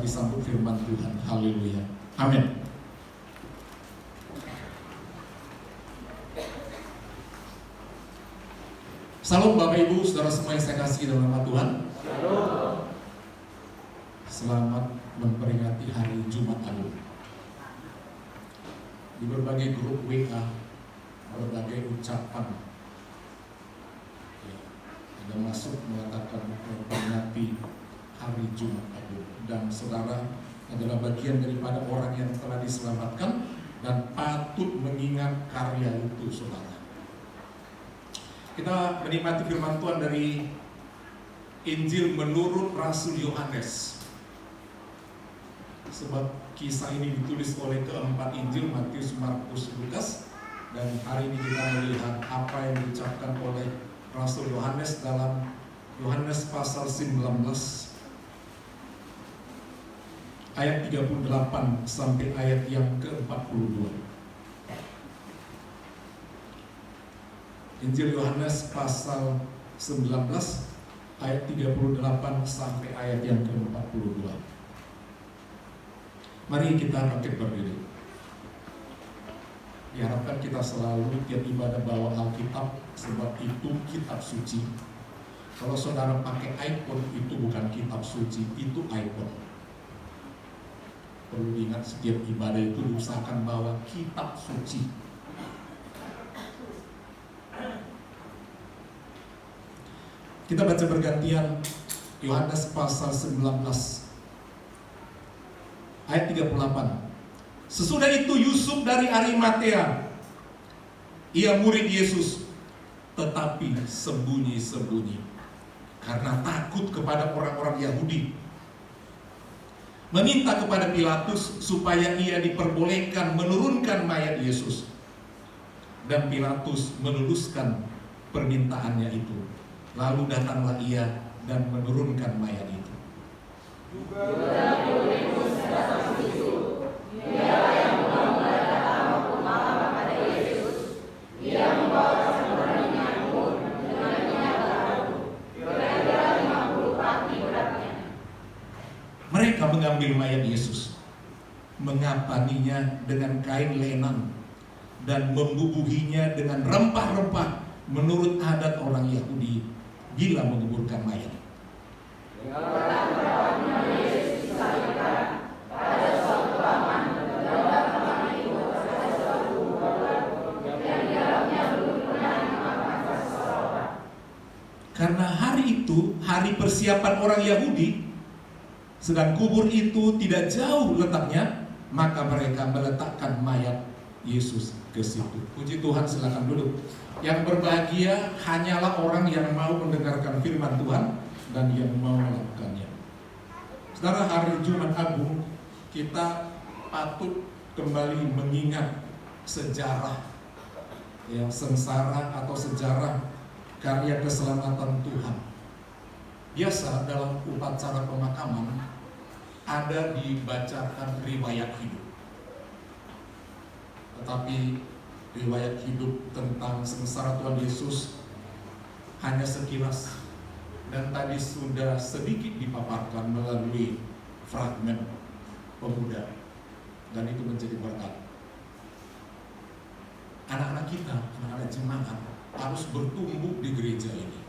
disambut firman Tuhan. Haleluya. Amin. Salam Bapak Ibu, saudara semua yang saya kasih dalam nama Tuhan. Selamat memperingati hari Jumat Agung. Di berbagai grup WA, berbagai ucapan ada masuk mengatakan memperingati hari Jumat Agung. Dan saudara adalah bagian daripada orang yang telah diselamatkan dan patut mengingat karya itu, saudara. Kita menikmati firman Tuhan dari Injil menurut Rasul Yohanes. Sebab kisah ini ditulis oleh keempat Injil, Matius, Markus, Lukas. Dan hari ini kita melihat apa yang diucapkan oleh Rasul Yohanes dalam Yohanes pasal 19 ayat 38 sampai ayat yang ke-42. Injil Yohanes pasal 19 ayat 38 sampai ayat yang ke-42. Mari kita bangkit berdiri. Diharapkan kita selalu tiap ibadah bawa Alkitab, sebab itu kitab suci. Kalau saudara pakai iPhone, itu bukan kitab suci, itu iPhone. Perlu diingat, setiap ibadah itu diusahakan bawa kitab suci. Kita baca bergantian Yohanes pasal 19 ayat 38. Sesudah itu Yusuf dari Arimatea, ia murid Yesus, tetapi sembunyi-sembunyi karena takut kepada orang-orang Yahudi, meminta kepada Pilatus supaya ia diperbolehkan menurunkan mayat Yesus. Dan Pilatus meneruskan permintaannya itu. Lalu datanglah ia dan menurunkan mayat itu. Mereka mengambil mayat Yesus, mengapaninya dengan kain lenan dan membubuhinya dengan rempah-rempah menurut adat orang Yahudi bila menguburkan mayat. Karena hari itu hari persiapan orang Yahudi, sedang kubur itu tidak jauh letaknya, maka mereka meletakkan mayat Yesus ke situ. Puji Tuhan, silakan duduk. Yang berbahagia hanyalah orang yang mau mendengarkan firman Tuhan dan yang mau melakukannya. Saudara, hari Jumat Agung kita patut kembali mengingat sejarah yang sengsara atau sejarah karya keselamatan Tuhan. Biasa dalam upacara pemakaman ada dibacakan riwayat hidup. Tetapi riwayat hidup tentang sengsara Tuhan Yesus hanya sekilas, dan tadi sudah sedikit dipaparkan melalui fragmen pemuda, dan itu menjadi berkat. Anak-anak kita, anak-anak jemaat harus bertumbuh di gereja ini.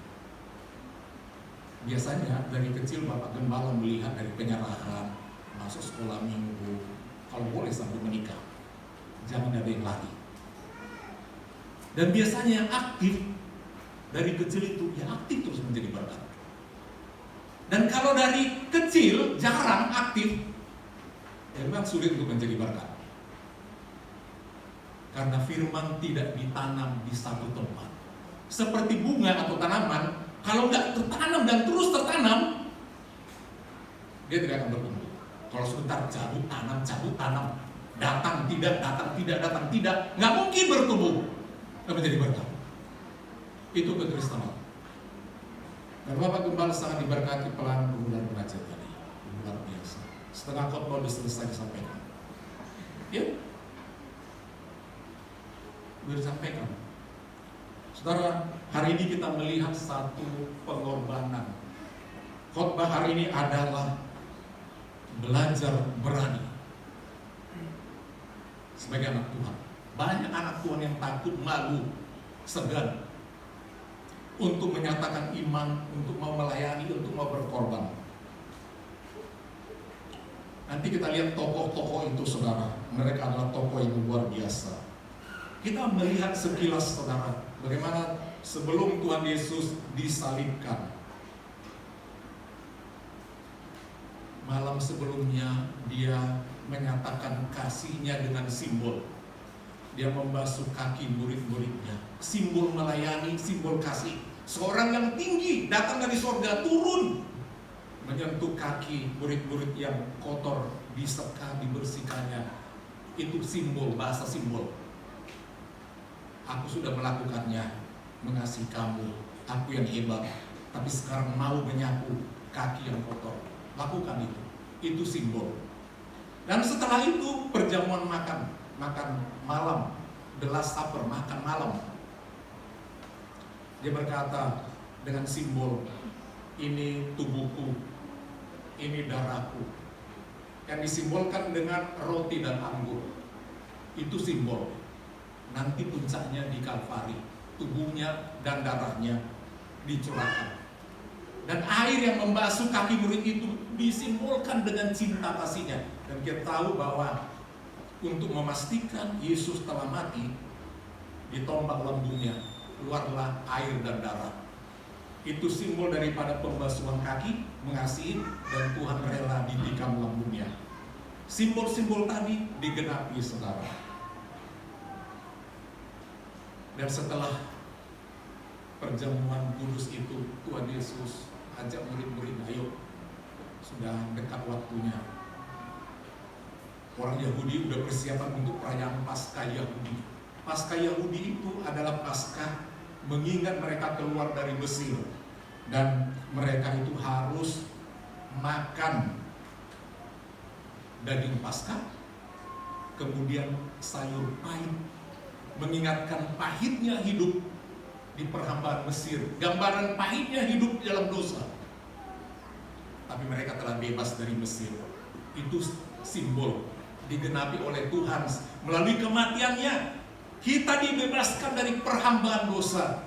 Biasanya dari kecil Bapak Gembala melihat dari penyerahan, masuk sekolah minggu, kalau boleh sampai menikah, jangan ada yang lari. Dan biasanya yang aktif dari kecil itu, ya aktif terus menjadi berkat. Dan kalau dari kecil jarang aktif, ya memang sulit untuk menjadi berkat. Karena firman tidak ditanam di satu tempat. Seperti bunga atau tanaman, kalau nggak tertanam dan terus tertanam, dia tidak akan bertumbuh. Kalau sebentar cabut tanam, datang tidak, nggak mungkin bertumbuh. Menjadi berkat. Itu kekristenan. Dan Bapak Gembala sangat diberkati pelan dan pengajar tadi, luar biasa. Setengah khotbah sudah selesai disampaikan. Ya, sudah disampaikan. Saudara, hari ini kita melihat satu pengorbanan. Khotbah hari ini adalah belajar berani sebagai anak Tuhan. Banyak anak Tuhan yang takut, malu, segan untuk menyatakan iman, untuk mau melayani, untuk mau berkorban. Nanti kita lihat tokoh-tokoh itu, saudara. Mereka adalah tokoh yang luar biasa. Kita melihat sekilas, saudara, bagaimana sebelum Tuhan Yesus disalibkan, malam sebelumnya dia menyatakan kasihnya dengan simbol. Dia membasuh kaki murid-muridnya. Simbol melayani, simbol kasih. Seorang yang tinggi datang dari surga turun menyentuh kaki murid-murid yang kotor, diseka, dibersihkannya. Itu simbol, bahasa simbol. Aku sudah melakukannya, mengasihi kamu, aku yang hebat, tapi sekarang mau menyapu kaki yang kotor. Lakukan itu. Itu simbol. Dan setelah itu perjamuan makan malam, the last supper, makan malam. Dia berkata dengan simbol, ini tubuhku, ini darahku. Yang disimbolkan dengan roti dan anggur. Itu simbol. Nanti puncaknya di Kalvari, tubuhnya dan darahnya dicurahkan. Dan air yang membasuh kaki murid itu disimbolkan dengan cinta kasihnya. Dan kita tahu bahwa untuk memastikan Yesus telah mati, ditombak lambungnya, keluarlah air dan darah. Itu simbol daripada pembasuhan kaki, mengasihi, dan Tuhan rela ditikam lambungnya. Simbol-simbol tadi digenapi, saudara. Dan setelah perjamuan kudus itu, Tuhan Yesus ajak murid-murid, ayo, sudah dekat waktunya. Orang Yahudi udah persiapan untuk perayaan Paskah Yahudi. Paskah Yahudi itu adalah Paskah mengingat mereka keluar dari Mesir. Dan mereka itu harus makan daging Paskah, kemudian sayur pahit, mengingatkan pahitnya hidup di perhambaan Mesir, gambaran pahitnya hidup dalam dosa. Tapi mereka telah bebas dari Mesir. Itu simbol digenapi oleh Tuhan melalui kematiannya. Kita dibebaskan dari perhambaan dosa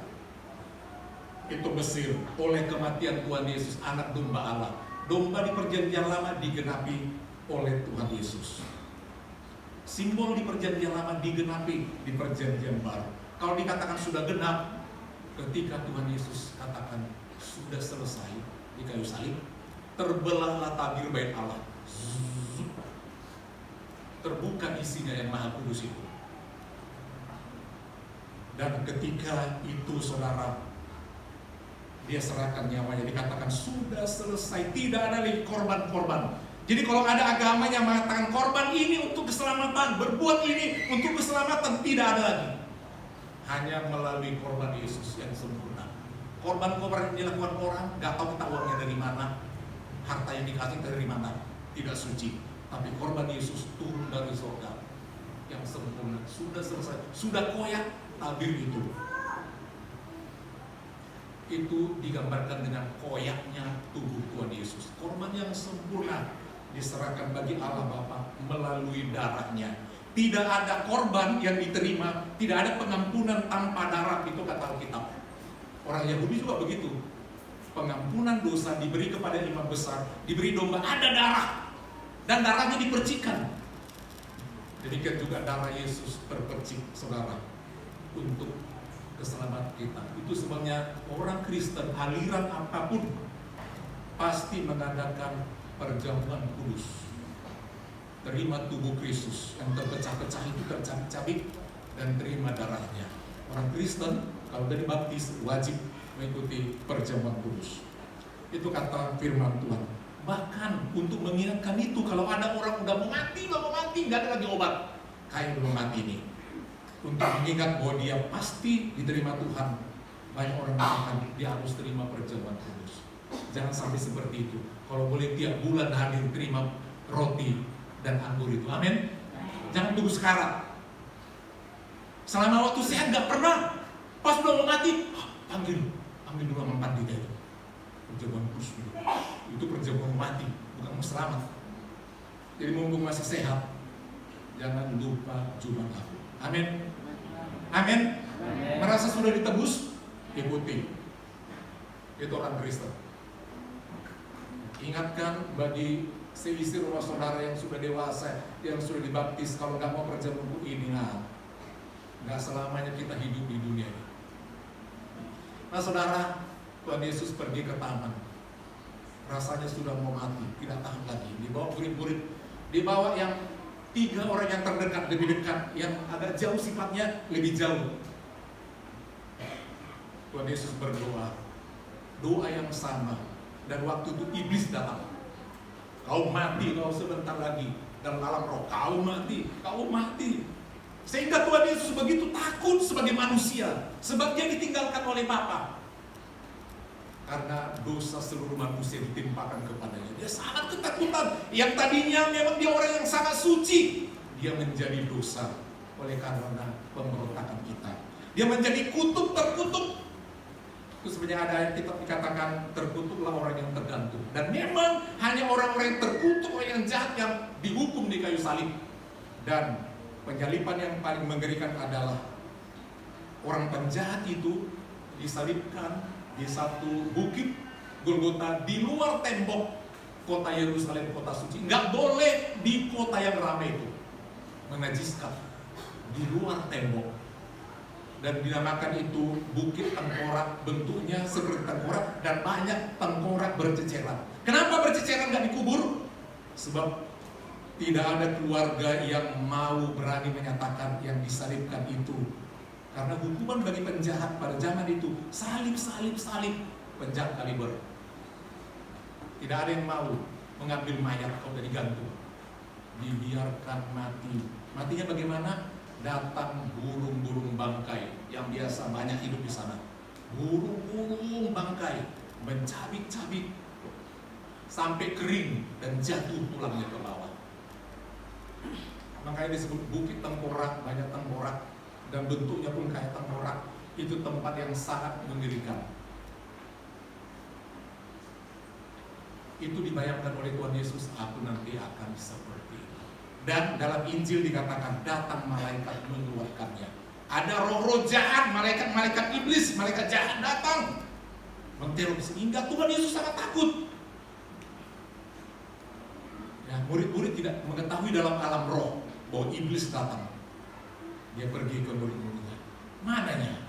itu Mesir oleh kematian Tuhan Yesus, anak domba Allah. Domba di perjanjian lama digenapi oleh Tuhan Yesus. Simbol di perjanjian lama digenapi di perjanjian baru. Kalau dikatakan sudah genap, ketika Tuhan Yesus katakan sudah selesai di kayu salib, terbelahlah tabir bait Allah. Terbuka isinya yang maha kudus itu. Dan ketika itu, saudara, dia serahkan nyawanya, dikatakan sudah selesai, tidak ada lagi korban-korban. Jadi kalau ada agama yang mengatakan korban ini untuk keselamatan, berbuat ini untuk keselamatan, tidak ada lagi. Hanya melalui korban Yesus yang sempurna. Korban-korban yang dilakukan orang, gak tahu kita uangnya dari mana, harta yang dikasih dari mana, tidak suci. Tapi korban Yesus turun dari surga yang sempurna, sudah selesai, sudah koyak tabir itu. Itu digambarkan dengan koyaknya tubuh Tuhan Yesus. Korban yang sempurna diserahkan bagi Allah Bapa melalui darahnya. Tidak ada korban yang diterima, tidak ada pengampunan tanpa darah, itu kata Alkitab. Orang Yahudi juga begitu. Pengampunan dosa diberi kepada imam besar, diberi domba, ada darah. Dan darahnya dipercikan. Demikian juga darah Yesus terpercik, saudara, untuk keselamatan kita. Itu sebabnya orang Kristen, aliran apapun, pasti mengadakan perjamuan kudus. Terima tubuh Kristus yang terpecah-pecah itu, tercabik-cabik, dan terima darahnya. Orang Kristen kalau dari baptis wajib mengikuti perjamuan kudus. Itu kata firman Tuhan. Bahkan untuk mengingatkan itu, kalau ada orang udah mau mati, nggak ada lagi obat, kayak belum mati ini. Untuk mengingat bahwa dia pasti diterima Tuhan, banyak orang mengatakan dia harus terima perjamuan kudus. Jangan sampai seperti itu. Kalau boleh tiap bulan hadir terima roti dan anggur itu, amin. Jangan tunggu sekarang. Selama waktu sehat nggak pernah. Pas udah mau mati, panggil dulu sama pandita itu. Perjamuan kudus itu perjamuan mati, bukan selamat. Jadi mumpung masih sehat, jangan lupa Jumat Agung. Amin. Amin. Merasa sudah ditebus, ikuti. Itu orang Kristen. Ingatkan bagi seisi rumah saudara yang sudah dewasa, yang sudah dibaptis, kalau nggak mau kerja buku ini, nggak selamanya kita hidup di dunia ini. Nah saudara, Tuhan Yesus pergi ke taman. Rasanya sudah mau mati, tidak tahan lagi. Dibawa murid-murid, dibawa yang 3 orang yang terdekat, lebih dekat, yang agak jauh sifatnya lebih jauh. Tuhan Yesus berdoa, doa yang sama. Dan waktu itu iblis datang. Kau mati, kau sebentar lagi. Dalam alam roh, kau mati, kau mati. Sehingga Tuhan Yesus begitu takut sebagai manusia, sebab dia ditinggalkan oleh Bapa. Karena dosa seluruh manusia ditimpakan kepadanya. Dia sangat ketakutan. Yang tadinya memang dia orang yang sangat suci, dia menjadi dosa oleh karena pemberontakan kita. Dia menjadi kutuk, terkutuk. Itu sebenarnya ada yang kita dikatakan terkutuklah orang yang tergantung. Dan memang hanya orang-orang yang terkutuk, orang yang jahat yang dihukum di kayu salib. Dan penyaliban yang paling mengerikan adalah orang penjahat itu disalibkan di satu bukit Golgota di luar tembok kota Yerusalem, kota suci. Nggak boleh di kota yang ramai itu, menajiskan, di luar tembok. Dan dinamakan itu bukit tengkorak, bentuknya seperti tengkorak dan banyak tengkorak berceceran. Kenapa berceceran nggak dikubur? Sebab tidak ada keluarga yang mau berani menyatakan yang disalibkan itu. Karena hukuman bagi penjahat pada zaman itu salib, penjahat kaliber. Tidak ada yang mau mengambil mayat kalau udah digantung, dibiarkan mati. Matinya bagaimana? Datang burung-burung bangkai yang biasa banyak hidup di sana. Burung-burung bangkai mencabik-cabik sampai kering dan jatuh tulangnya ke bawah. Makanya disebut bukit tengkorak, banyak tengkorak. Dan bentuknya pun kayak tengkorak. Itu tempat yang sangat mengerikan. Itu dibayangkan oleh Tuhan Yesus, aku nanti akan seperti itu. Dan dalam Injil dikatakan datang malaikat menguatkannya. Ada roh-roh jahat, malaikat-malaikat iblis, malaikat jahat datang menteror, sehingga Tuhan Yesus sangat takut. Ya, murid-murid tidak mengetahui dalam alam roh bahwa iblis datang. Dia pergi ke murid-muridnya. Mananya?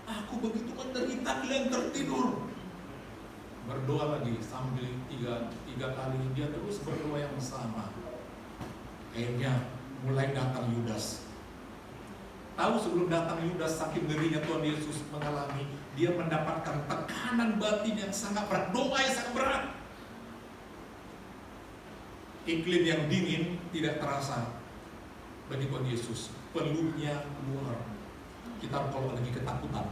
Aku begitu menderita, kalian tertidur. Berdoa lagi sambil tiga kali. Dia terus berdoa yang sama. Akhirnya mulai datang Yudas. Tahu sebelum datang Yudas, saking ngerinya Tuhan Yesus mengalami, dia mendapatkan tekanan batin yang sangat berat, doa yang sangat berat. Iklim yang dingin tidak terasa bagi Tuhan Yesus. Peluhnya keluar. Kita kalau lagi ketakutan,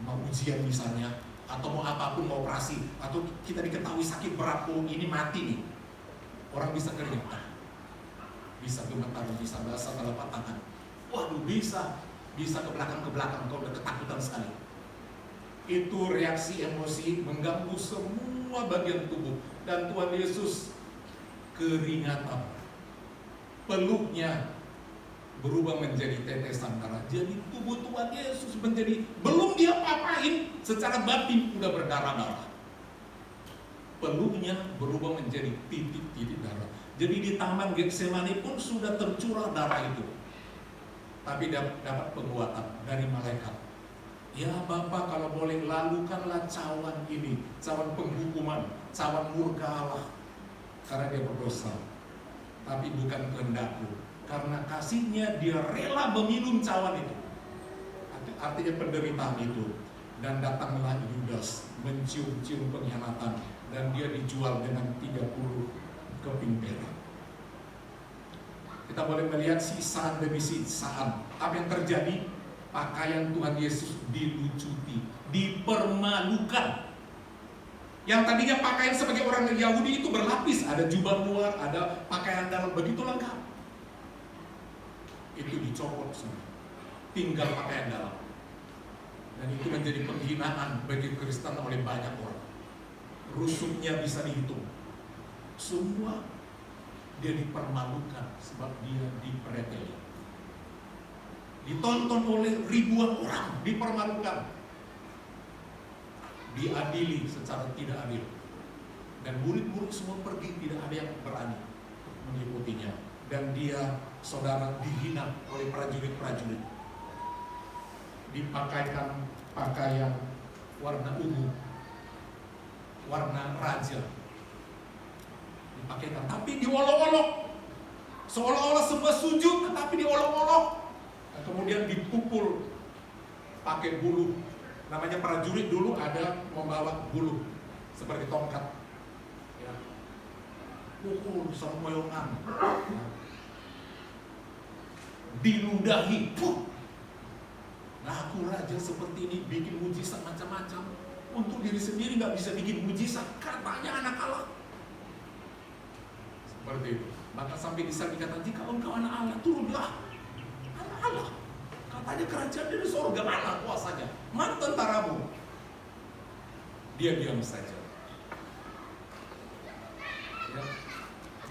mau ujian misalnya, atau mau apapun, mau operasi, atau kita diketahui sakit berat, ini mati nih, orang bisa keringet, bisa gemetar, bisa basah telapak tangan. Waduh, bisa ke belakang kalau udah ketakutan sekali. Itu reaksi emosi mengganggu semua bagian tubuh. Dan Tuhan Yesus keringatan, peluhnya berubah menjadi tetesan darah. Jadi tubuh Tuhan Yesus menjadi, belum dia apa-apain, secara batin udah berdarah-darah. Peluhnya berubah menjadi titik-titik darah. Jadi di taman Getsemani pun sudah tercurah darah itu. Tapi dapat penguatan dari malaikat. Ya Bapa, kalau boleh lalukanlah cawan ini, cawan penghukuman, cawan murka Allah, karena dia berdosa. Tapi bukan kehendakku. Karena kasihnya dia rela meminum cawan itu. Artinya penderitaan itu. Dan datanglah Yudas mencium-cium pengkhianatan. Dan dia dijual dengan 30 keping perak. Kita boleh melihat sisaan demi sisaan. Apa yang terjadi? Pakaian Tuhan Yesus dilucuti, dipermalukan. Yang tadinya pakaian sebagai orang Yahudi itu berlapis. Ada jubah luar, ada pakaian dalam, begitu lengkap. Itu dicopot semua, tinggal pakaian dalam. Dan itu menjadi penghinaan bagi Kristen oleh banyak orang. Rusuknya bisa dihitung. Semua dia dipermalukan sebab dia dipreteli. Ditonton oleh ribuan orang, dipermalukan. Diadili secara tidak adil. Dan murid-murid semua pergi, tidak ada yang berani mengikutinya. Dan dia, saudara, dihina oleh prajurit-prajurit. Dipakaikan pakaian warna ungu, warna raja. Dipakaikan, tapi diolok-olok. Seolah-olah semua sujud, tetapi diolok-olok. Dan kemudian dipukul pakai bulu. Namanya prajurit dulu ada membawa bulu seperti tongkat. Ya. Pukul sermoyongan. Ya. Diludahi. Ngaku raja seperti ini bikin mujizat macam-macam. Untuk diri sendiri nggak bisa bikin mujizat. Katanya anak Allah. Seperti itu. Maka sampai bisa dikatakan, jika engkau anak Allah, turunlah. Anak Allah. Katanya kerajaan dari surga, mana kuasanya? Mana tentaramu? Dia diam saja. Ya.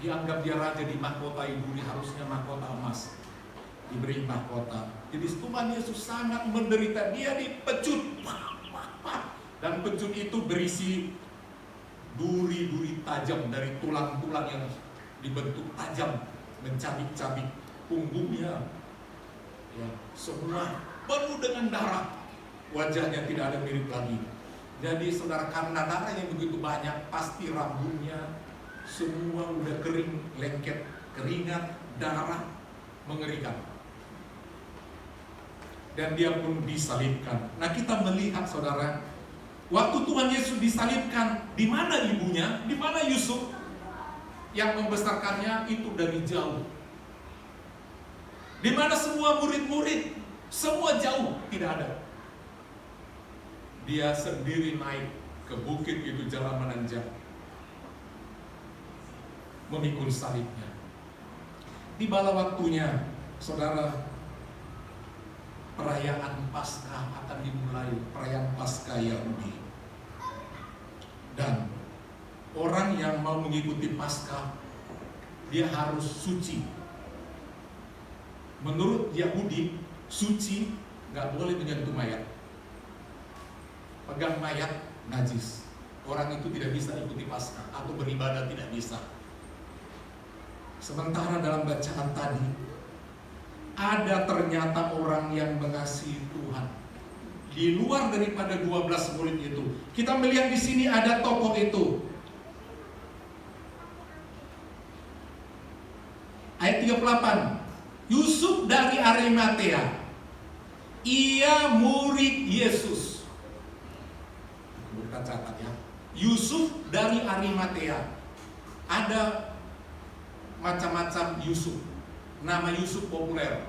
Dianggap dia raja, dimahkotai duri, harusnya mahkota emas. Diberi mahkota. Jadi Tuhan Yesus sangat menderita. Dia dipecut. Dan pecut itu berisi duri-duri tajam dari tulang-tulang yang dibentuk tajam, mencabik-cabik punggungnya. Ya, semua penuh dengan darah. Wajahnya tidak ada mirip lagi. Jadi saudara, karena darah yang begitu banyak, pasti rambutnya semua udah kering, lengket, keringat, darah, mengerikan. Dan dia pun disalibkan. Nah, kita melihat saudara, waktu Tuhan Yesus disalibkan, di mana ibunya, di mana Yusuf yang membesarkannya, itu dari jauh. Di mana semua murid-murid, semua jauh, tidak ada. Dia sendiri naik ke bukit itu, jalan menanjak, memikul salibnya. Tibalah waktunya, saudara, perayaan Paskah akan dimulai, perayaan Paskah Yahudi. Dan orang yang mau mengikuti Paskah, dia harus suci. Menurut Yahudi, suci nggak boleh menyentuh mayat. Pegang mayat najis. Orang itu tidak bisa ikuti Paskah atau beribadah, tidak bisa. Sementara dalam bacaan tadi, ada ternyata orang yang mengasihi Tuhan. Di luar daripada 12 murid itu. Kita melihat di sini ada tokoh itu. Ayat 38. Yusuf dari Arimatea. Ia murid Yesus. Kita catat ya. Yusuf dari Arimatea. Ada macam-macam Yusuf. Nama Yusuf populer,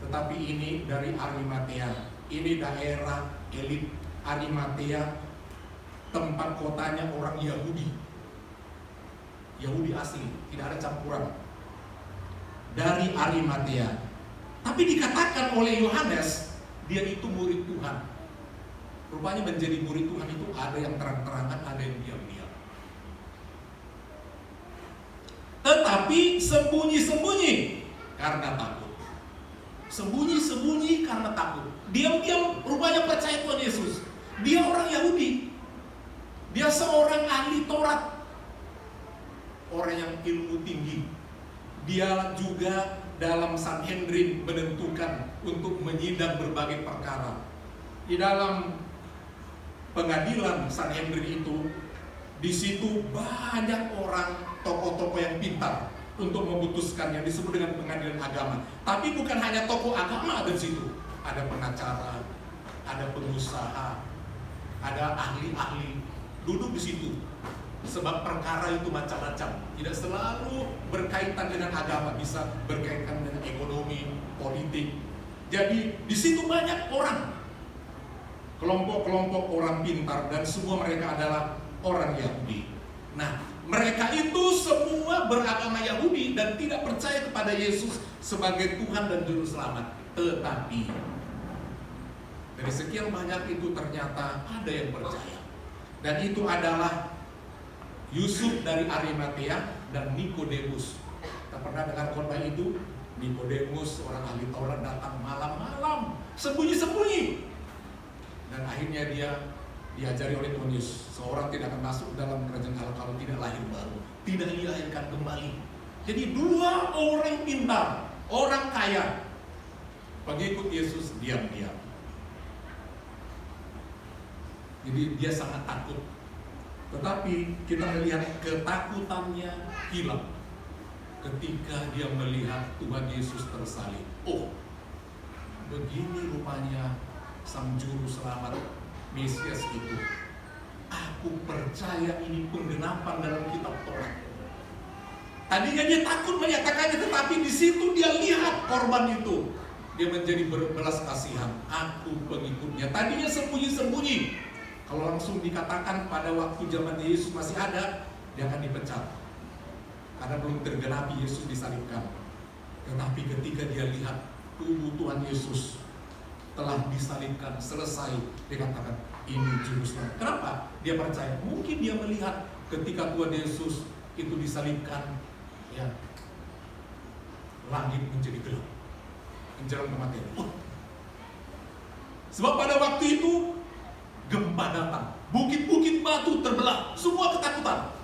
tetapi ini dari Arimatea. Ini daerah elit Arimatea, tempat kotanya orang Yahudi. Yahudi asli, tidak ada campuran. Dari Arimatea. Tapi dikatakan oleh Yohanes, dia itu murid Tuhan. Rupanya menjadi murid Tuhan itu ada yang terang-terangan, ada yang diam-diam. Tetapi sembunyi-sembunyi karena takut. Sembunyi-sembunyi karena takut. Diam-diam rupanya percaya Tuhan Yesus. Dia orang Yahudi. Dia seorang ahli Taurat. Orang yang ilmu tinggi. Dia juga dalam Sanhedrin menentukan untuk menyidang berbagai perkara. Di dalam pengadilan Sanhedrin itu, di situ banyak orang tokoh-tokoh yang pintar untuk memutuskan, yang disebut dengan pengadilan agama. Tapi bukan hanya tokoh agama ada di situ. Ada pengacara, ada pengusaha, ada ahli-ahli duduk di situ. Sebab perkara itu macam-macam. Tidak selalu berkaitan dengan agama, bisa berkaitan dengan ekonomi, politik. Jadi di situ banyak orang, kelompok-kelompok orang pintar, dan semua mereka adalah orang Yahudi. Nah, mereka itu semua beragama Yahudi dan tidak percaya kepada Yesus sebagai Tuhan dan Juru Selamat. Tetapi dari sekian banyak itu ternyata ada yang percaya. Dan itu adalah Yusuf dari Arimatea dan Nikodemus. pernah dengar khotbah itu? Nikodemus, orang ahli Taurat, datang malam-malam, sembunyi-sembunyi. Dan akhirnya dia diajari oleh Tuhan Yesus, seorang tidak akan masuk dalam kerajaan Allah kalau tidak lahir baru, tidak dilahirkan kembali. Jadi dua orang pintar, orang kaya, pengikut Yesus diam-diam. Jadi dia sangat takut. Tetapi kita melihat ketakutannya hilang ketika dia melihat Tuhan Yesus tersalib. Oh, begini rupanya Sang Juru Selamat Mesias itu. Aku percaya ini penggenapan dalam kitab Taurat. Tadinya dia takut menyatakannya, tetapi di situ dia lihat korban itu. Dia menjadi berbelas kasihan. Aku pengikutnya. Tadinya sembunyi-sembunyi. Kalau langsung dikatakan pada waktu zaman Yesus masih ada, dia akan dipecat. Karena belum tergenapi Yesus disalibkan. Tetapi ketika dia lihat tubuh Tuhan Yesus telah disalibkan, selesai, dikatakan ini Juru Selamat. Kenapa? Dia percaya. Mungkin dia melihat ketika Tuhan Yesus itu disalibkan, ya, langit menjadi gelap, menjelang kematian. Sebab pada waktu itu gempa datang, bukit-bukit batu terbelah, semua ketakutan.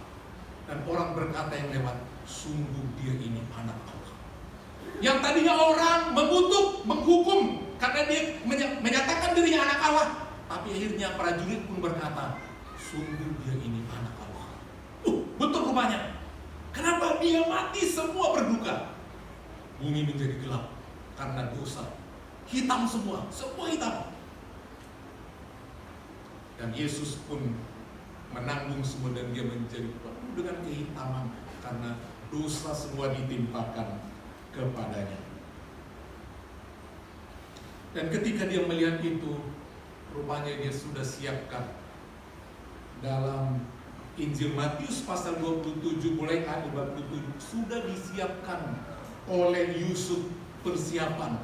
Dan orang berkata yang lewat, sungguh dia ini anak Allah. Yang tadinya orang mengutuk, menghukum karena dia menyatakan dirinya anak Allah, tapi akhirnya prajurit pun berkata, sungguh dia ini anak Allah. Betul rupanya. Kenapa dia mati? Semua berduka. Bumi menjadi gelap karena dosa. Hitam semua hitam. Dan Yesus pun menanggung semua dan dia menjadi penuh dengan kehitaman karena dosa semua ditimpakan kepadanya. Dan ketika dia melihat itu, rupanya dia sudah siapkan. Dalam Injil Matius pasal 27 mulai ayat 27 sudah disiapkan oleh Yusuf persiapan.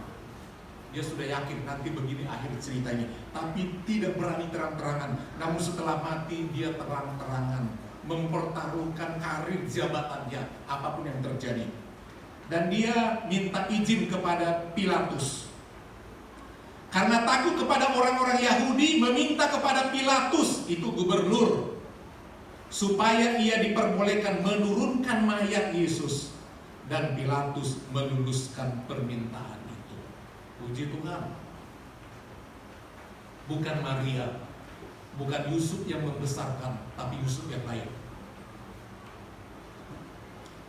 Dia sudah yakin nanti begini akhir ceritanya, tapi tidak berani terang-terangan. Namun setelah mati dia terang-terangan mempertaruhkan karir jabatannya apapun yang terjadi. Dan dia minta izin kepada Pilatus. Karena takut kepada orang-orang Yahudi, meminta kepada Pilatus, itu gubernur, supaya ia diperbolehkan menurunkan mayat Yesus. Dan Pilatus meluluskan permintaan. Puji Tuhan. Bukan Maria, bukan Yusuf yang membesarkan, tapi Yusuf yang lain.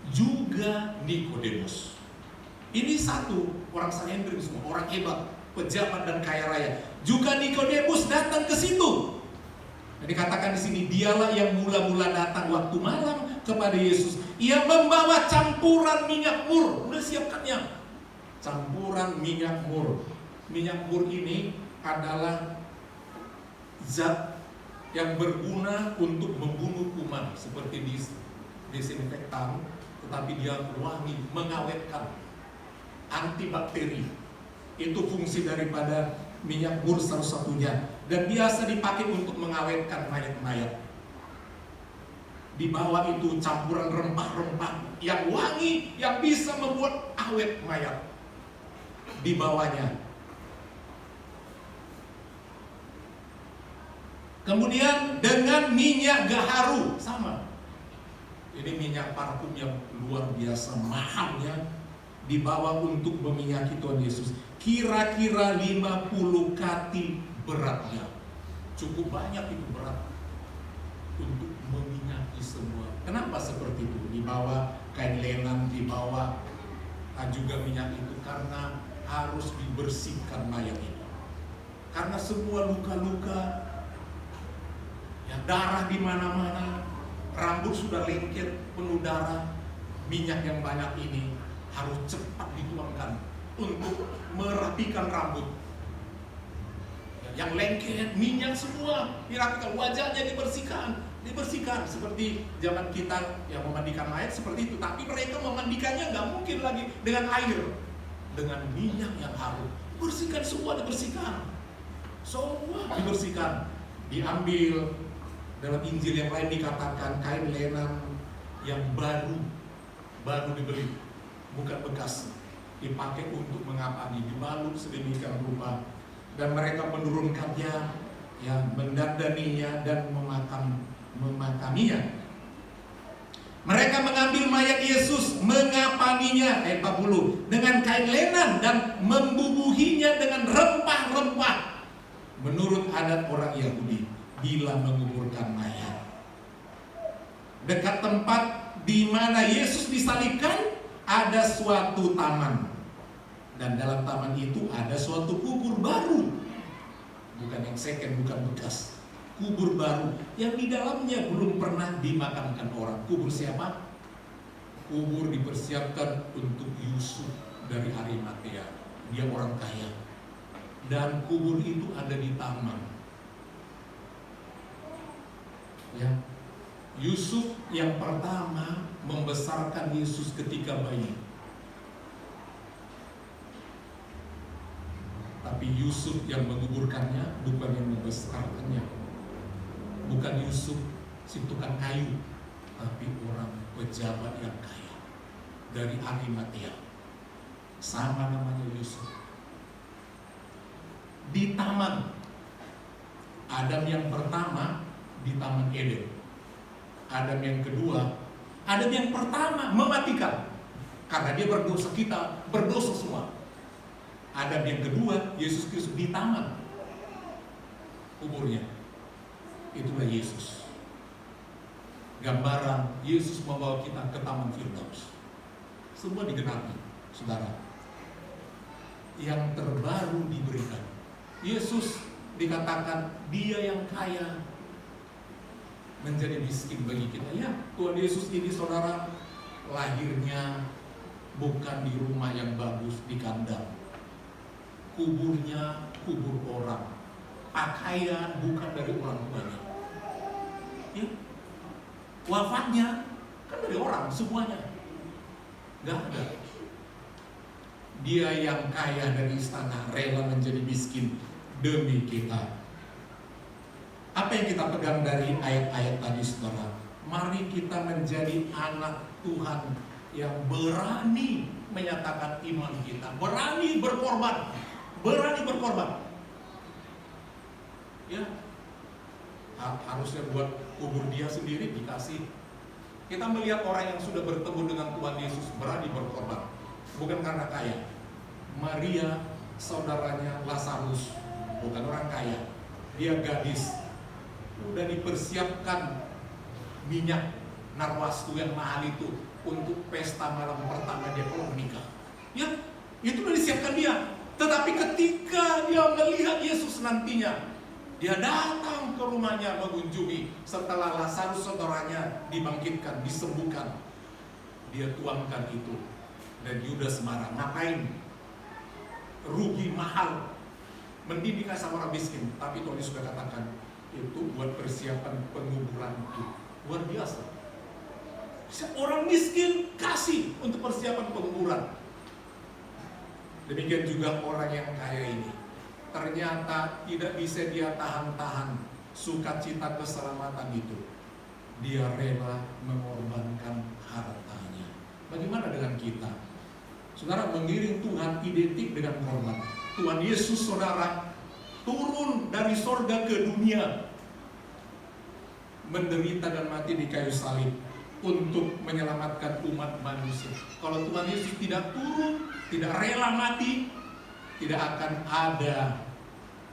Juga Nikodemus. Ini satu orang Sanhedrin semua, orang hebat, pejabat dan kaya raya. Juga Nikodemus datang ke situ. Dan dikatakan di sini, dialah yang mula-mula datang waktu malam kepada Yesus. Ia membawa campuran minyak mur. Udah siapkannya. Campuran minyak mur. Minyak mur ini adalah zat yang berguna untuk membunuh kuman seperti disinfektan, tetapi dia wangi, mengawetkan, antibakteri. Itu fungsi daripada minyak mur salah satunya, dan biasa dipakai untuk mengawetkan mayat-mayat. Di bawah itu campuran rempah-rempah yang wangi, yang bisa membuat awet mayat. Di bawahnya. Kemudian dengan minyak gaharu, sama. Ini minyak parfum yang luar biasa mahalnya, dibawa untuk meminyaki Tuhan Yesus. Kira-kira 50 kati beratnya. Cukup banyak itu berat untuk meminyaki semua. Kenapa seperti itu? Dibawa kain lenan, dibawa juga minyak itu karena harus dibersihkan mayat itu. Karena semua luka-luka, ya, darah di mana-mana, rambut sudah lengket, penuh darah. Minyak yang banyak ini harus cepat dituangkan untuk merapikan rambut. Yang lengket, minyak semua dirapikan, wajahnya dibersihkan seperti zaman kita yang memandikan mayat seperti itu. Tapi mereka memandikannya nggak mungkin lagi dengan air, dengan minyak yang harum. Bersihkan semua, dibersihkan. Semua dibersihkan. Diambil. Dalam Injil yang lain dikatakan kain lenan yang baru dibeli. bukan bekas, dipakai untuk mengapani, dibalut sedemikian rupa, dan mereka menurunkannya, ya, mendandaninya dan memakaminya. Mereka mengambil mayat Yesus, mengapaninya, ayat 40, dengan kain lenan dan membubuhinya dengan rempah-rempah. Menurut adat orang Yahudi, bila menguburkan mayat, dekat tempat di mana Yesus disalibkan ada suatu taman, dan dalam taman itu ada suatu kubur baru, bukan yang second, bukan bekas, kubur baru yang di dalamnya belum pernah dimakamkan orang. Kubur siapa? Kubur dipersiapkan untuk Yusuf dari Arimatea. Dia orang kaya, dan kubur itu ada di taman. Ya, Yusuf yang pertama membesarkan Yesus ketika bayi. Tapi Yusuf yang menguburkannya, bukan yang membesarkannya. Bukan Yusuf si tukang kayu, tapi orang pejabat yang kaya dari Arimatea. Sama namanya Yusuf. Di taman, Adam yang pertama di Taman Eden. Adam yang kedua, Adam yang pertama mematikan karena dia berdosa, kita berdosa semua. Adam yang kedua, Yesus Kristus di taman kuburnya. Itulah Yesus. Gambaran Yesus membawa kita ke Taman Firdaus. Semua digenapi, saudara. Yang terbaru diberikan. Yesus dikatakan dia yang kaya menjadi miskin bagi kita. Ya, Tuhan Yesus ini, saudara, lahirnya bukan di rumah yang bagus di kandang. Kuburnya kubur orang. Pakaian bukan dari orang tuanya. Ya. Wafatnya kan dari orang semuanya. Gak ada. Dia yang kaya dari istana rela menjadi miskin demi kita. Apa yang kita pegang dari ayat-ayat tadi, saudara? Mari kita menjadi anak Tuhan yang berani menyatakan iman kita, berani berkorban, ya. Harusnya buat kubur dia sendiri dikasih. Kita melihat orang yang sudah bertemu dengan Tuhan Yesus berani berkorban, bukan karena kaya. Maria, saudaranya Lazarus, bukan orang kaya, dia gadis, udah dipersiapkan minyak narwastu yang mahal itu untuk pesta malam pertama dia kalau menikah. Ya, itu udah disiapkan dia. Tetapi ketika dia melihat Yesus nantinya, dia datang ke rumahnya mengunjungi setelah Lazarus saudaranya dibangkitkan, disembuhkan. Dia tuangkan itu, dan Yudas marah. Ngapain? Rugi mahal, mending dikasih sama orang miskin. Tapi Tuhan Yesus sudah katakan, itu buat persiapan penguburan itu. Luar biasa. Orang miskin kasih untuk persiapan penguburan. Demikian juga orang yang kaya ini. Ternyata tidak bisa dia tahan-tahan sukacita keselamatan itu. Dia rela mengorbankan hartanya. Bagaimana dengan kita? Saudara, mengiring Tuhan identik dengan korban. Tuhan Yesus, saudara, turun dari sorga ke dunia, menderita dan mati di kayu salib untuk menyelamatkan umat manusia. Kalau Tuhan Yesus tidak turun, tidak rela mati, tidak akan ada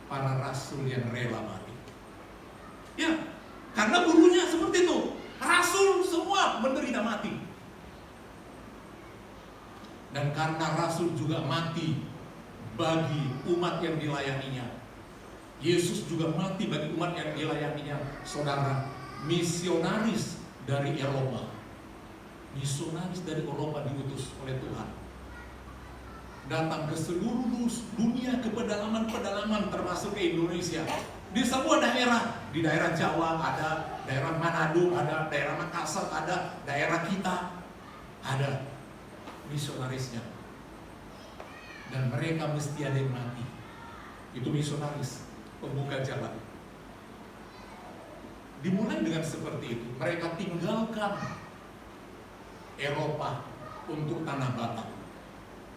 para rasul yang rela mati. Ya, karena gurunya seperti itu. Rasul semua menderita mati. Dan karena rasul juga mati bagi umat yang dilayaninya, Yesus juga mati bagi umat yang dilayaninya. Saudara, misionaris dari Eropa, misionaris dari Eropa diutus oleh Tuhan, datang ke seluruh dunia, ke pedalaman-pedalaman termasuk ke Indonesia. Di sebuah daerah, di daerah Jawa ada, daerah Manado ada, daerah Makassar ada, daerah kita ada misionarisnya. Dan mereka mesti ada yang mati. Itu misionaris, pembuka jalan. Dimulai dengan seperti itu. Mereka tinggalkan Eropa, untuk tanah Batak.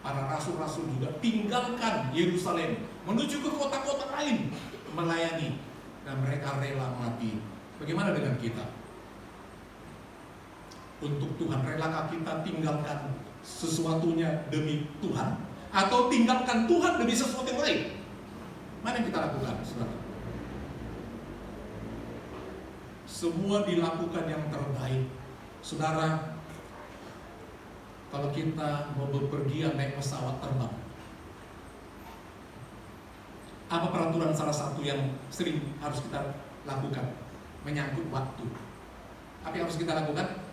Para rasul-rasul juga tinggalkan Yerusalem, menuju ke kota-kota lain melayani, dan mereka rela mati. Bagaimana dengan kita? Untuk Tuhan, relakah kita tinggalkan sesuatunya demi Tuhan, atau tinggalkan Tuhan demi sesuatu yang lain? Mana yang kita lakukan, saudara? Semua dilakukan yang terbaik. Saudara, kalau kita mau bepergian naik pesawat terbang, apa peraturan salah satu yang sering harus kita lakukan? Menyangkut waktu. Apa yang harus kita lakukan?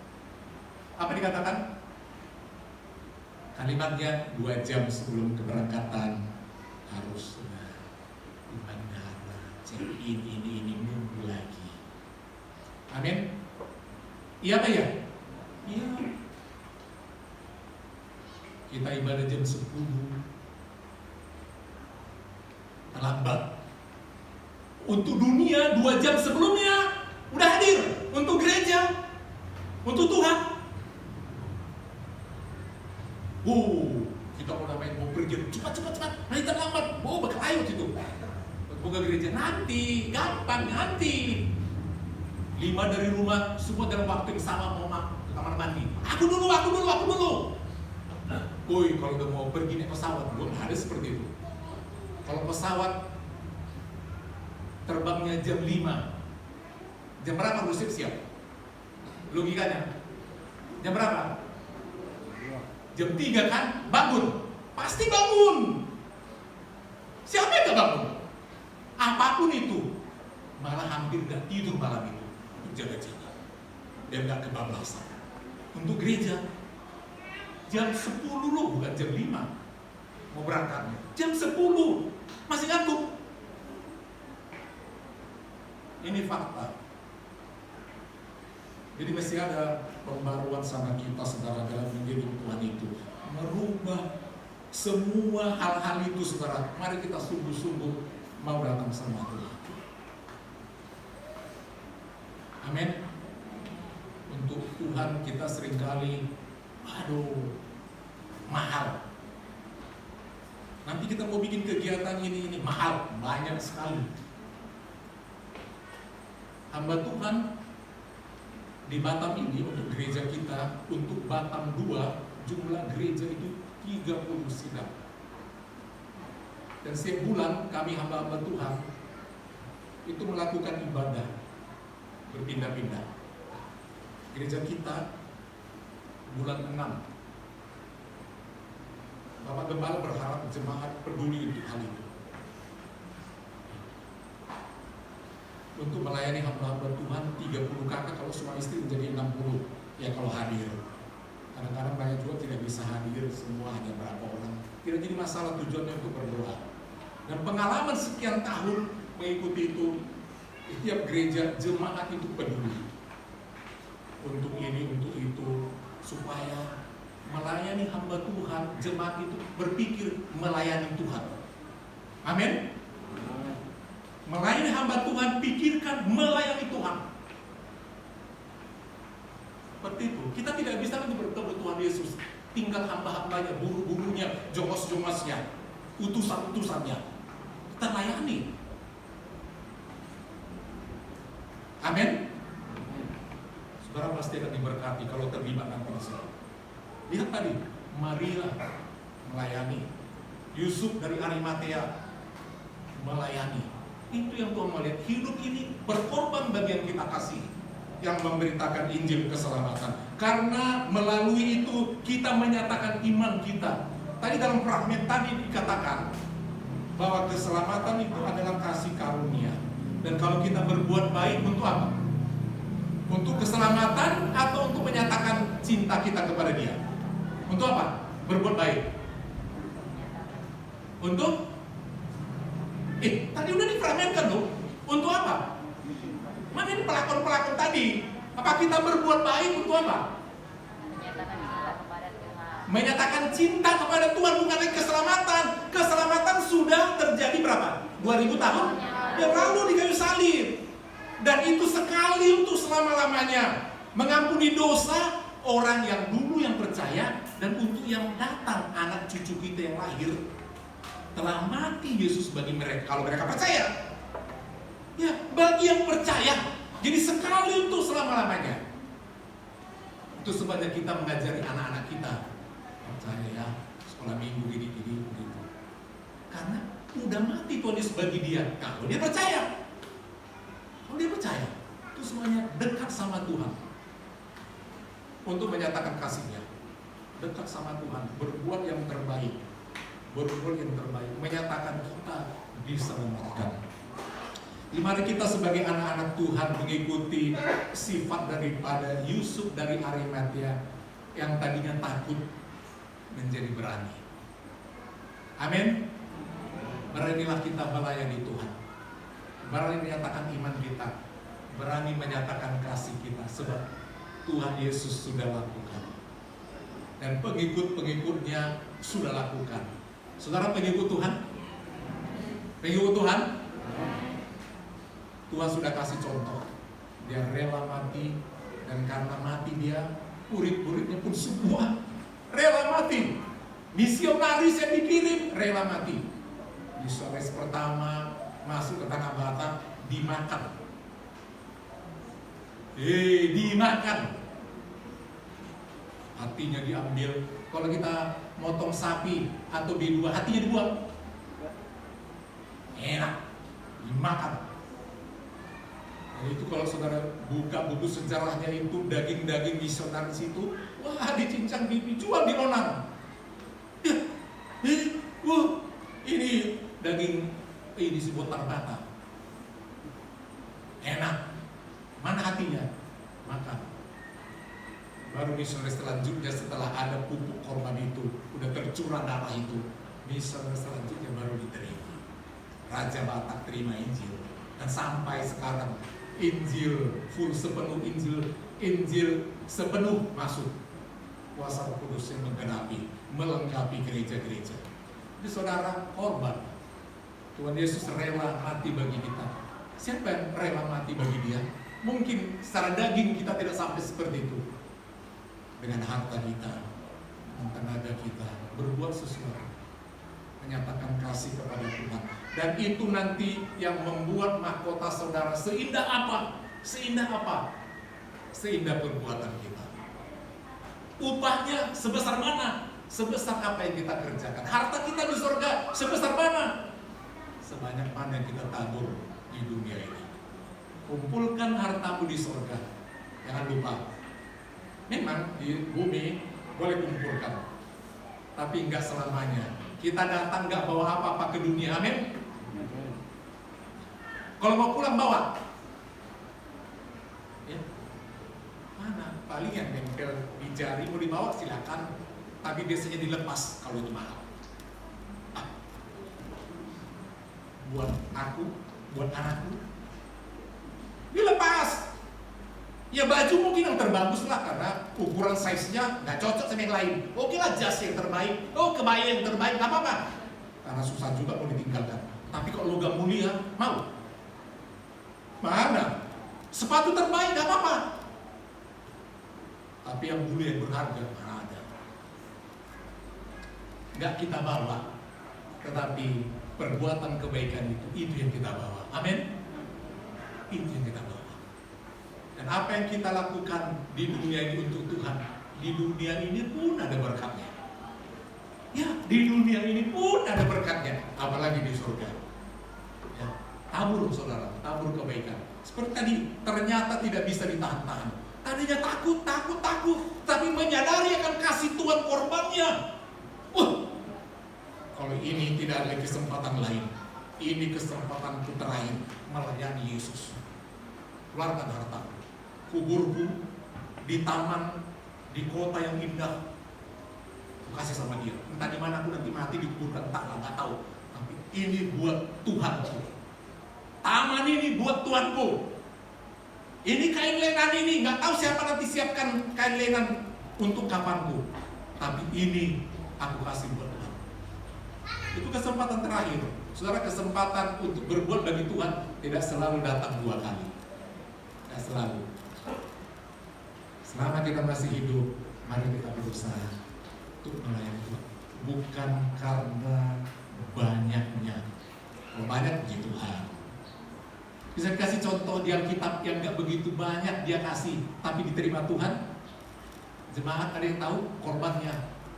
Apa dikatakan? Kalimatnya 2 jam sebelum keberangkatan harus di bandara, check in, ini nunggu lagi. Amin. Iya apa ya? Iya. Kita ibadah jam 10, terlambat. Untuk dunia 2 jam sebelumnya udah hadir. Untuk gereja, untuk Tuhan, kita mau pergi cepat, nanti terlambat. Berkelayu gitu. Buka gereja nanti, gampang nanti. 5 dari rumah, semua dalam waktu yang sama mau ke kamar mandi. Aku dulu. Kalau udah mau pergi naik pesawat, belum ada seperti itu. Kalau pesawat terbangnya jam 5, jam berapa harus siap? Logikanya jam berapa? Jam 3 kan? Bangun. Pasti bangun. Siapa yang gak bangun? Apapun itu. Malah hampir gak tidur malam itu untuk jaga-jaga dan gak kebablasan. Untuk gereja jam 10 loh, bukan jam 5 mau berangkatnya. Jam 10 masih ngantuk. Ini fakta. Jadi mesti ada pembaruan sama kita, saudara, dalam menjadi Tuhan itu. Merubah semua hal-hal itu, saudara. Mari kita sungguh-sungguh mau datang sama Tuhan. Amin. Untuk Tuhan kita seringkali mahal. Nanti kita mau bikin kegiatan ini mahal, banyak sekali. Hamba Tuhan di Batam ini untuk gereja kita, untuk Batam 2, jumlah gereja itu 30 sidang. Dan setiap bulan kami hamba-hamba Tuhan itu melakukan ibadah berpindah-pindah. Gereja kita bulan 6, Bapak Gembala berharap jemaat peduli untuk hal itu, untuk melayani hamba-hamba Tuhan 30 kakak, kalau suami istri menjadi 60 ya kalau hadir. Kadang-kadang banyak juga tidak bisa hadir semua, hanya berapa orang. Tidak jadi masalah, tujuannya untuk berdoa. Dan pengalaman sekian tahun mengikuti itu, setiap gereja jemaat itu peduli untuk ini, untuk itu, supaya melayani hamba Tuhan, jemaat itu berpikir melayani Tuhan. Amin. Melayani hamba Tuhan, pikirkan melayani Tuhan. Seperti itu. Kita tidak bisa lagi bertemu Tuhan Yesus tinggal hamba-hambanya, buru-burunya, jongos-jongosnya, utusan-utusannya. Kita layani. Amin. Saudara pasti akan diberkati kalau terlibat nanti di sini. Lihat tadi, Maria melayani, Yusuf dari Arimatea melayani. Itu yang Tuhan melihat. Hidup ini berkorban bagi yang kita kasih, yang memberitakan Injil keselamatan. Karena melalui itu kita menyatakan iman kita. Tadi dalam fragmen tadi dikatakan bahwa keselamatan itu adalah kasih karunia. Dan kalau kita berbuat baik untuk apa? Untuk keselamatan atau untuk menyatakan cinta kita kepada Dia? Untuk apa? Berbuat baik. Untuk tadi udah difragmenkan loh. Untuk apa? Mana ini pelakon-pelakon tadi? Apa kita berbuat baik untuk apa? Menyatakan cinta kepada Tuhan, bukan lagi keselamatan. Keselamatan sudah terjadi berapa? 2000 tahun yang lalu di kayu salib. Dan itu sekali untuk selama-lamanya. Mengampuni dosa orang yang dulu yang percaya Dan untuk yang datang, anak cucu kita yang lahir, telah mati Yesus bagi mereka. Kalau mereka percaya, ya bagi yang percaya, jadi sekali untuk selama-lamanya. Itu sebabnya kita mengajari anak-anak kita, percaya ya, sekolah minggu gini-gini begitu. Karena udah mati Tuhan Yesus bagi dia. Kalau dia percaya, itu semuanya dekat sama Tuhan untuk menyatakan kasihnya. Dekat sama Tuhan, berbuat yang terbaik, menyatakan kita diselamatkan. Mari kita sebagai anak-anak Tuhan mengikuti sifat daripada Yusuf dari Arimatea yang tadinya takut menjadi berani. Amin. Beranilah kita melayani Tuhan, berani menyatakan iman kita, berani menyatakan kasih kita, sebab Tuhan Yesus sudah lakukan dan pengikut-pengikutnya sudah lakukan. Saudara pengikut Tuhan? Pengikut Tuhan? Tuhan sudah kasih contoh. Dia rela mati, dan karena mati dia, murid-muridnya pun semua rela mati. Misionaris yang dikirim rela mati. Misionaris pertama masuk ke tanah Batak, dimakan. Dimakan. Hatinya diambil. Kalau kita motong sapi atau B2, hatinya dibuang. Enak, dimakan. Nah, itu kalau saudara buka buku sejarahnya itu, daging-daging misionaris itu, wah, dicincang, dijual di Onang. Ini daging disebut tarbata. Enak. Mana hatinya? Makan. Baru misionaris selanjutnya setelah ada pupuk korban itu, udah tercurah darah itu, misionaris selanjutnya baru diterima. Raja Batak terima Injil. Dan sampai sekarang Injil full sepenuh, Injil sepenuh masuk. Kuasa Roh Kudus yang menggenapi, melengkapi gereja-gereja. Jadi saudara, korban. Tuhan Yesus rela mati bagi kita. Siapa yang rela mati bagi dia? Mungkin secara daging kita tidak sampai seperti itu. Dengan harta kita, dengan tenaga kita, berbuat sesuatu, menyatakan kasih kepada Tuhan. Dan itu nanti yang membuat mahkota saudara seindah apa? Seindah apa? Seindah perbuatan kita. Upahnya sebesar mana? Sebesar apa yang kita kerjakan. Harta kita di surga sebesar mana? Sebanyak mana yang kita tabur di dunia ini. Kumpulkan hartamu di surga. Jangan lupa, memang di bumi boleh kumpulkan, tapi enggak selamanya. Kita datang enggak bawa apa-apa ke dunia, amin? Kalau mau pulang bawa, ya. Mana? Paling yang nempel di jari mau dibawa silakan, tapi biasanya dilepas kalau itu mahal. Buat aku, buat anakku, dilepas. Ya baju mungkin yang terbagus lah, karena ukuran size-nya nggak cocok sama yang lain. Oke lah, jas yang terbaik, kebaya yang terbaik, nggak apa-apa. Karena susah juga mau ditinggalkan. Tapi kalau logam mulia, mau? Mana? Sepatu terbaik, nggak apa-apa. Tapi yang mulia, yang berharga, mana ada. Nggak kita bawa, tetapi perbuatan kebaikan itu yang kita bawa. Amin? Itu yang kita bawa. Dan apa yang kita lakukan di dunia ini untuk Tuhan, di dunia ini pun ada berkatnya. Ya, di dunia ini pun ada berkatnya, apalagi di surga. Ya, tabur saudara, tabur kebaikan. Seperti tadi, ternyata tidak bisa ditahan-tahan. Tadinya takut, tapi menyadari akan kasih Tuhan korbannya. Kalau ini tidak ada kesempatan lain, ini kesempatanku terakhir melayani Yesus. Keluarkan harta. Kuburku di taman, di kota yang indah, aku kasih sama dia. Entah di mana aku nanti mati dikuburkan, nggak tahu. Tapi ini buat Tuhanku. Taman ini buat Tuhanku. Ini kain lenan ini, nggak tahu siapa nanti siapkan kain lenan untuk kapanku. Tapi ini aku kasih buat Tuhan. Itu kesempatan terakhir. Saudara, kesempatan untuk berbuat bagi Tuhan tidak selalu datang dua kali. Tidak selalu. Selama kita masih hidup, mari kita berusaha untuk melayani Tuhan. Bukan karena banyaknya. Kalau banyak puji Tuhan. Bisa dikasih contoh di Alkitab yang gak begitu banyak dia kasih, tapi diterima Tuhan? Jemaat ada yang tahu korbannya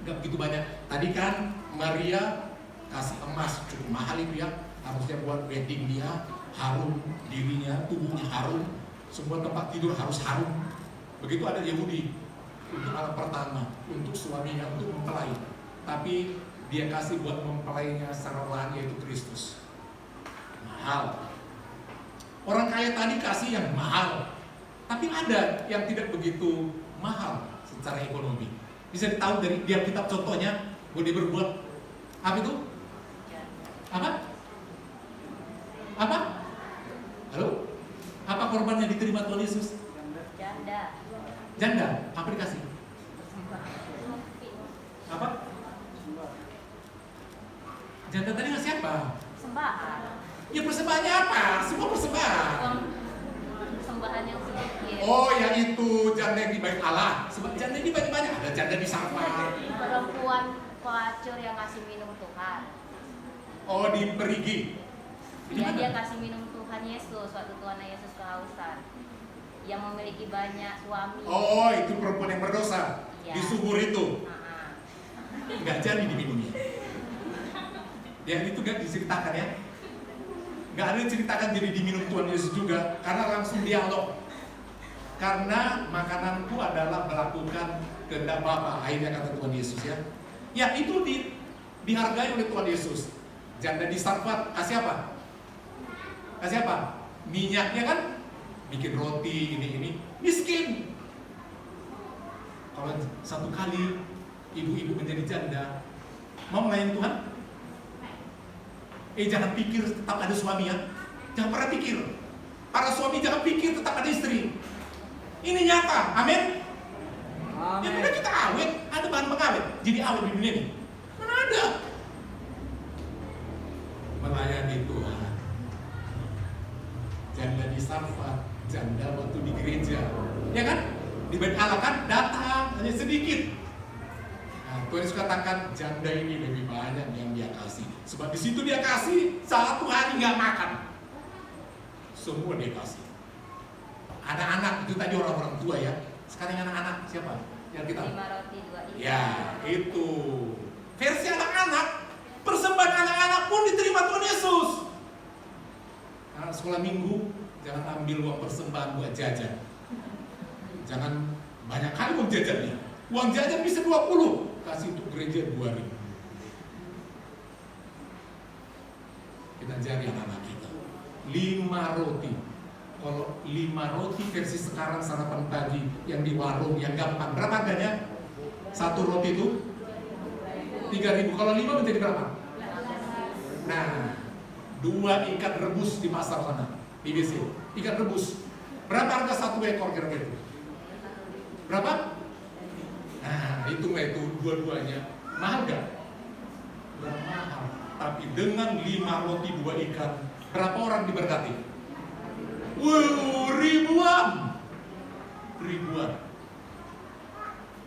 gak begitu banyak. Tadi kan Maria kasih emas cukup mahal itu ya, harusnya buat wedding dia, harum dirinya, tubuhnya harum, semua tempat tidur harus harum. Begitu ada Yahudi untuk anak pertama, untuk suaminya, untuk mempelai, tapi dia kasih buat mempelainya secara lahan, yaitu Kristus. Mahal. Orang kaya tadi kasih yang mahal, tapi ada yang tidak begitu mahal secara ekonomi. Bisa ditahu dari dia kitab contohnya, bahwa dia berbuat apa itu? Apa? Apa? Halo? Apa korban yang diterima Tuhan Yesus? Janda. Janda? Apa dikasih? Apa? Janda tadi ngasih apa? Persembahan. Ya persembahannya apa? Semua persembahan. Persembahan yang sedikit. Oh, yang itu janda yang di bait Allah. Sebab janda ini banyak-banyak. Ada janda di Sarfat. Perempuan pelacur yang kasih minum Tuhan. Oh, di Perigi. Ya, dia kasih minum Tuhan Yesus waktu Tuhan Yesus kehausan. Yang memiliki banyak suami. Oh, itu perempuan yang berdosa. Ya. Di sumur itu. Nggak jadi diminumnya. Yang itu nggak diceritakan ya. Nggak ada diceritakan jadi diminum Tuhan Yesus juga. Karena langsung dialog. Karena makananku adalah melakukan kehendak Bapa. Akhirnya kata Tuhan Yesus ya. Ya itu dihargai oleh Tuhan Yesus. Janda di Sarfat kasih apa? Kasih apa? Minyaknya kan bikin roti ini miskin. Kalau satu kali ibu-ibu menjadi janda mau melayani Tuhan, jangan pikir tetap ada suami ya. Jangan pernah pikir. Para suami jangan pikir tetap ada istri. Ini nyata, amin. Ya benar kita awet, ada bahan pengawet. Jadi awet di dunia ini. Mana ada? Melayani Tuhan. Janda di Sarfat, janda waktu di gereja, ya kan? Di bait Allah kan datang hanya sedikit. Nah, Tuhan Yesus katakan janda ini lebih banyak yang dia kasih. Sebab di situ dia kasih satu hari nggak makan, semua dia kasih. Anak-anak itu tadi orang-orang tua ya. Sekarang anak-anak siapa? Yang kita 5 roti 2 ikan. Ya itu versi anak-anak. Persembahan anak-anak pun diterima Tuhan Yesus. Anak sekolah minggu jangan ambil uang persembahan buat jajan. Jangan banyak kali uang jajannya. Uang jajan bisa 20, kasih untuk gereja 2.000. Kita jari anak-anak kita 5 roti. Kalau 5 roti versi sekarang sarapan pagi yang di warung yang gampang, berapa harganya? Satu roti itu 3.000. Kalau 5 menjadi berapa? Nah, 2 ikan rebus di pasar sana, di BC. Ikan rebus. Berapa harga satu ekor kira-kira itu? Berapa? Nah, hitunglah itu dua-duanya. Mahal gak? Gak mahal. Tapi dengan 5 roti 2 ikan, berapa orang diberkati? Ribuan.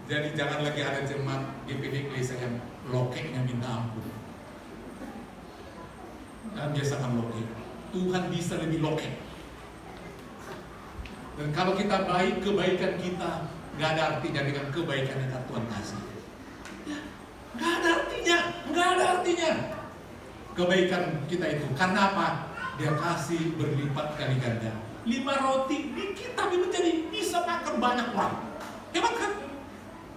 Jadi jangan lagi ada jemaat GPD Gereja yang lokeknya minta ampun. Dan biasakan lokek. Tuhan bisa lebih lokek. Dan kalau kita baik, kebaikan kita nggak ada artinya dengan kebaikan yang Tuhan kasih. Nggak ada artinya. Kebaikan kita itu karena apa? Dia kasih berlipat kali ganda. 5 roti dikit tapi menjadi bisa makan banyak orang. Hebat kan?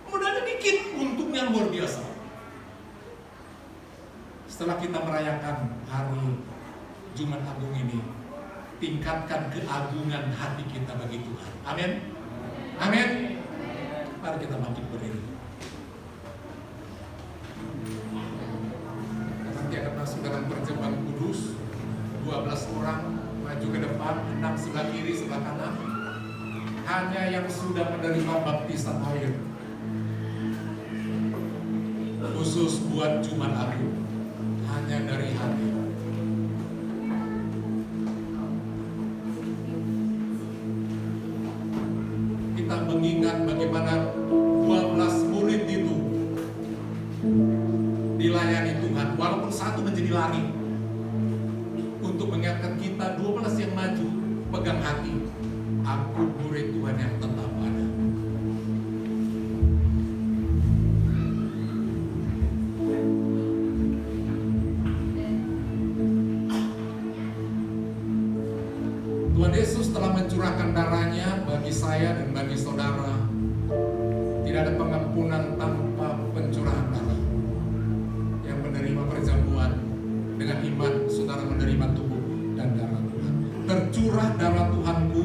Modalnya dikit, untungnya luar biasa. Setelah kita merayakan hari Jumat Agung ini, tingkatkan keagungan hati kita bagi Tuhan. Amin. Amin. Mari kita bangkit berdiri. Nanti akan masuk dalam perjamuan kudus. 12 orang maju ke depan, 6 sebelah kiri, sebelah kanan. Hanya yang sudah menerima baptisan air, khusus buat Jumat Agung, hanya dari hati. Kita mengingat bagaimana 12 murid itu dilayani Tuhan, walaupun satu menjadi lari untuk mengingatkan kita 12 yang maju, pegang hati, aku murid Tuhan yang tetap ada. Tuhan Yesus telah mencurahkan darahnya bagi saya dan bagi saudara. Tidak ada pengampunan tanpa pencurahan darah. Yang menerima perjamuan dengan iman, saudara menerima tubuh dan darah Tuhan. Tercurah darah Tuhanku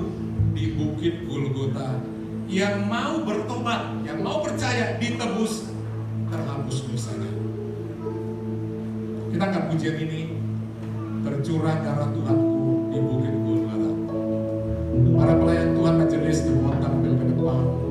di bukit Golgota. Yang mau bertobat, yang mau percaya, ditebus, terhapus dosanya. Kita angkat pujian ini. Tercurah darah Tuhanku di bukit Golgota. Para pelayan Tuhan majelis, dimohon tampil ke depan.